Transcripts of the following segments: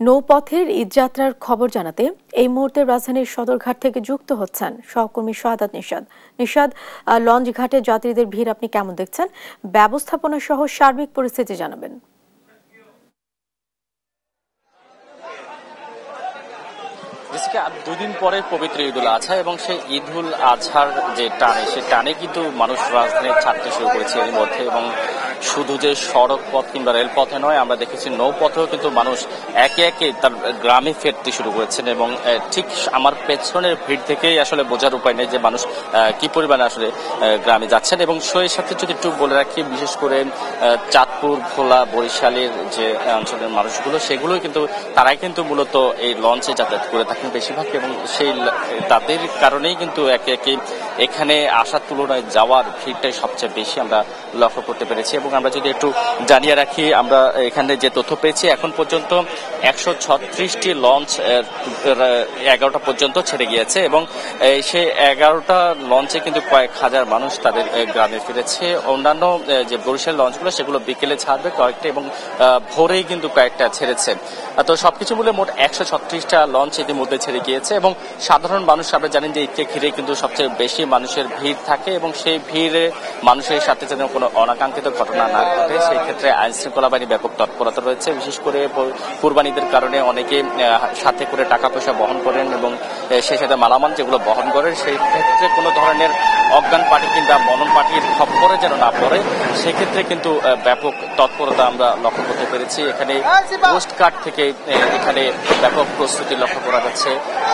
নৌপথের ঈদযাত্রার খবর জানাতে এই মুহূর্তে রাজধানীর সদরঘাট থেকে যুক্ত হচ্ছেন সহকর্মী শাহাদাত নিশাদ। নিশাদ, লঞ্চ ঘাটে যাত্রীদের ভিড় আপনি কেমন দেখছেন? ব্যবস্থাপনা সহ সার্বিক পরিস্থিতি জানাবেন। দুদিন পরে পবিত্র ঈদুল আজহা এবং সেই ঈদুল আজহার যে টানে সে টানে কিন্তু মানুষ রাজধানী ছাড়তে শুরু করেছে এর মধ্যে। এবং শুধু যে সড়ক পথ কিংবা রেলপথে নয়, আমরা দেখেছি নৌপথেও কিন্তু মানুষ একে একে তার গ্রামে ফিরতে শুরু করেছেন। এবং ঠিক আমার পেছনের ভিড় থেকেই আসলে বোঝার উপায় নেই যে মানুষ কি পরিমাণে আসলে গ্রামে যাচ্ছেন। এবং সেই সাথে যদি একটু বলে রাখি, বিশেষ করে চাঁদপুর, ভোলা, বরিশালের যে অঞ্চলের মানুষগুলো, সেগুলোই কিন্তু তারাই কিন্তু মূলত এই লঞ্চে যাতায়াত করে থাকেন বেশিরভাগ। এবং সেই তাদের কারণেই কিন্তু একে একে এখানে আসার তুলনায় যাওয়ার ভিড়টাই সবচেয়ে বেশি আমরা লক্ষ্য করতে পেরেছি। এবং আমরা যদি একটু জানিয়ে রাখি, আমরা এখানে যে তথ্য পেয়েছি, এখন পর্যন্ত 136টি লঞ্চ 11টা পর্যন্ত ছেড়ে গিয়েছে। এবং সেই 11টা লঞ্চে কিন্তু কয়েক হাজার মানুষ তাদের গ্রামে ফিরেছে। অন্যান্য যে বরিশাল লঞ্চগুলো সেগুলো বিকেলে ছাড়বে কয়েকটা, এবং ভোরেই কিন্তু কয়েকটা ছেড়েছে। তো সবকিছু মিলে মোট 136টা লঞ্চ ইতিমধ্যে ছেড়ে গিয়েছে। এবং সাধারণ মানুষ, আমরা জানেন যে ঈদকে ঘিরে কিন্তু সবচেয়ে বেশি মানুষের ভিড় থাকে, এবং সেই ভিড়ে মানুষের সাথে যেন কোনো অনাকাঙ্ক্ষিত ঘটনা না ঘটে সেই ক্ষেত্রে আইন শৃঙ্খলা বাহিনী ব্যাপক তৎপরতা রয়েছে। বিশেষ করে কুরবানিদের কারণে অনেকে সাথে করে টাকা পয়সা বহন করেন, এবং সেই সাথে মালামাল যেগুলো বহন করেন, সেই ক্ষেত্রে কোনো ধরনের অজ্ঞান পার্টি কিংবা মনন পার্টির খপ্পরে যেন না পড়ে সেক্ষেত্রে কিন্তু ব্যাপক তৎপরতা আমরা লক্ষ্য করতে পেরেছি। এখানে পোস্ট কার্ড থেকে এখানে ব্যাপক প্রস্তুতি লক্ষ্য করা যাচ্ছে।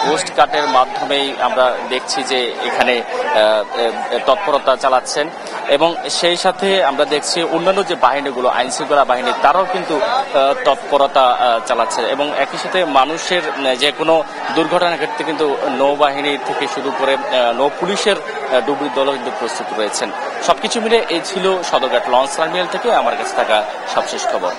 পোস্ট কার্ডের মাধ্যমেই আমরা দেখছি যে এখানে তৎপরতা চালাচ্ছেন। এবং সেই সাথে আমরা দেখছি অন্যান্য যে বাহিনীগুলো, আইন শৃঙ্খলা বাহিনী, তারাও কিন্তু তৎপরতা চালাচ্ছে। এবং একই সাথে মানুষের যে কোনো দুর্ঘটনা ঘটতে কিন্তু নৌবাহিনী থেকে শুরু করে নৌ পুলিশের ডুবুরি দলও কিন্তু প্রস্তুত রয়েছেন। সবকিছু মিলে এই ছিল সদরঘাট লঞ্চ টার্মিনাল থেকে আমার কাছে থাকা সবশেষ খবর।